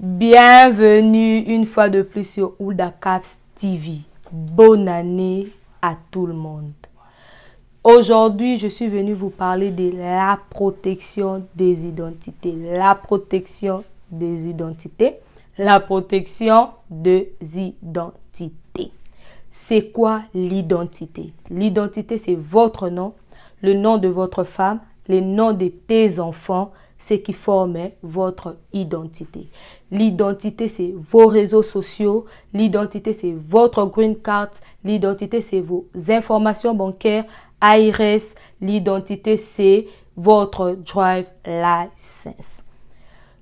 Bienvenue une fois de plus sur Oulda Caps TV. Bonne année à tout le monde. Aujourd'hui, je suis venue vous parler de la protection des identités. La protection des identités. La protection des identités. C'est quoi l'identité? L'identité, c'est votre nom, le nom de votre femme, les noms de tes enfants, ce qui forme votre identité. L'identité, c'est vos réseaux sociaux. L'identité, c'est votre green card. L'identité, c'est vos informations bancaires, ARS. L'identité, c'est votre drive license.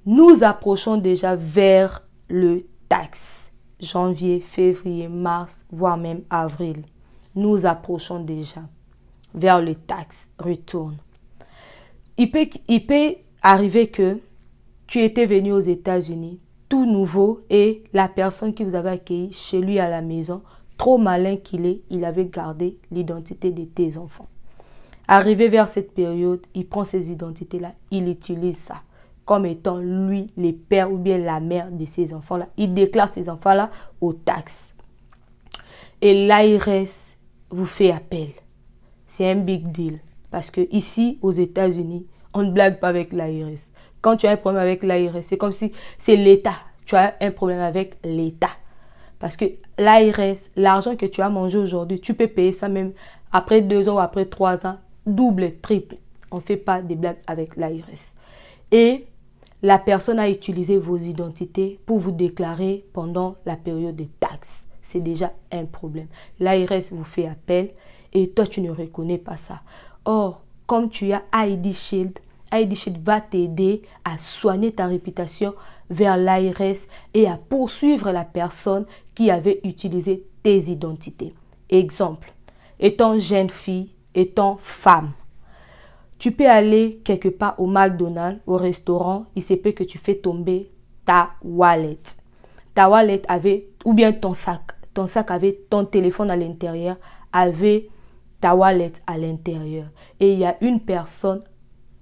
Nous approchons déjà vers le tax. Janvier, février, mars, voire même avril. Nous approchons déjà vers le tax return. Il peut arriver que tu étais venu aux États-Unis, tout nouveau, et la personne qui vous avait accueilli chez lui à la maison, trop malin qu'il est, il avait gardé l'identité de tes enfants. Arrivé vers cette période, il prend ces identités-là, il utilise ça comme étant lui, le père ou bien la mère de ces enfants-là. Il déclare ces enfants-là aux taxes. Et l'ARS vous fait appel. C'est un big deal. Parce que ici, aux États-Unis, on ne blague pas avec l'ARS. Quand tu as un problème avec l'ARS, c'est comme si c'est l'État. Tu as un problème avec l'État. Parce que l'ARS, l'argent que tu as mangé aujourd'hui, tu peux payer ça même après 2 ans ou après 3 ans, double, triple. On ne fait pas des blagues avec l'ARS. Et la personne a utilisé vos identités pour vous déclarer pendant la période des taxes. C'est déjà un problème. L'ARS vous fait appel et toi, tu ne reconnais pas ça. Or, comme tu as ID Shield va t'aider à soigner ta réputation vers l'ARS et à poursuivre la personne qui avait utilisé tes identités. Exemple, étant jeune fille, étant femme, tu peux aller quelque part au McDonald's, au restaurant, il se peut que tu fais tomber ta wallet. Ta wallet avait, ou bien ton sac avait ton téléphone à l'intérieur, avait ta wallet à l'intérieur. Et il y a une personne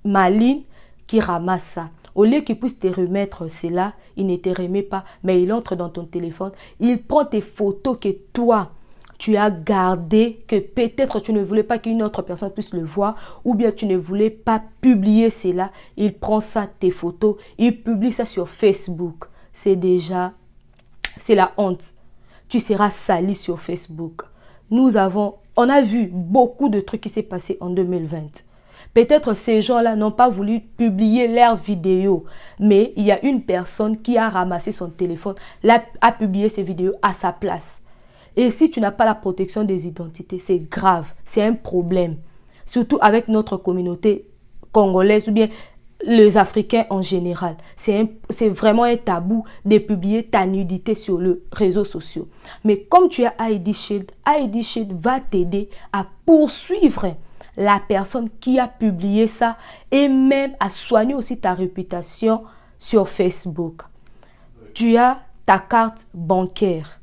maligne qui ramasse ça. Au lieu qu'il puisse te remettre cela, il ne te remet pas, mais il entre dans ton téléphone. Il prend tes photos que toi, tu as gardées, que peut-être tu ne voulais pas qu'une autre personne puisse le voir, ou bien tu ne voulais pas publier cela. Il prend ça, tes photos, il publie ça sur Facebook. C'est la honte. Tu seras sali sur Facebook. On a vu beaucoup de trucs qui s'est passé en 2020. Peut-être ces gens-là n'ont pas voulu publier leurs vidéos, mais il y a une personne qui a ramassé son téléphone, a publié ses vidéos à sa place. Et si tu n'as pas la protection des identités, c'est grave, c'est un problème. Surtout avec notre communauté congolaise ou bien les Africains en général. C'est vraiment un tabou de publier ta nudité sur les réseaux sociaux. Mais comme tu as ID Shield va t'aider à poursuivre la personne qui a publié ça et même à soigner aussi ta réputation sur Facebook. Tu as ta carte bancaire,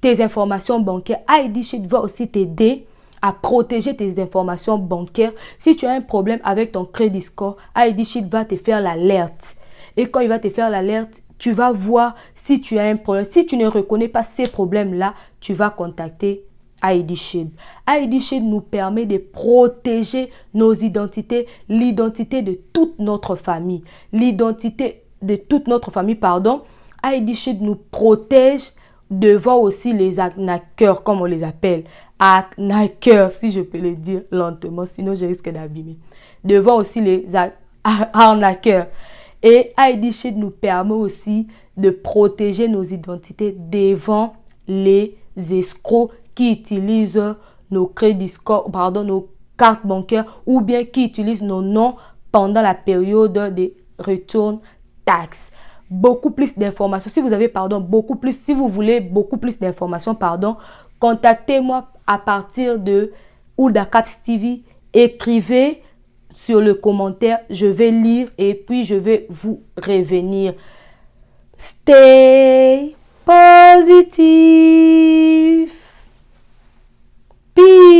tes informations bancaires. ID Shield va aussi t'aider à protéger tes informations bancaires. Si tu as un problème avec ton crédit score, ID Shield va te faire l'alerte. Et quand il va te faire l'alerte, tu vas voir si tu as un problème. Si tu ne reconnais pas ces problèmes-là, tu vas contacter ID Shield. ID Shield nous permet de protéger nos identités, l'identité de toute notre famille. ID Shield nous protège devant aussi les arnaqueurs, comme on les appelle. Arnaqueurs, si je peux le dire lentement, sinon je risque d'abîmer. Devant aussi les arnaqueurs. Et ID Shield nous permet aussi de protéger nos identités devant les escrocs qui utilisent nos nos cartes bancaires ou bien qui utilisent nos noms pendant la période de return tax. Beaucoup plus d'informations. Si vous voulez beaucoup plus d'informations, contactez-moi à partir de Oulda Caps TV. Écrivez sur le commentaire, je vais lire et puis je vais vous revenir. Stay positive. Peace.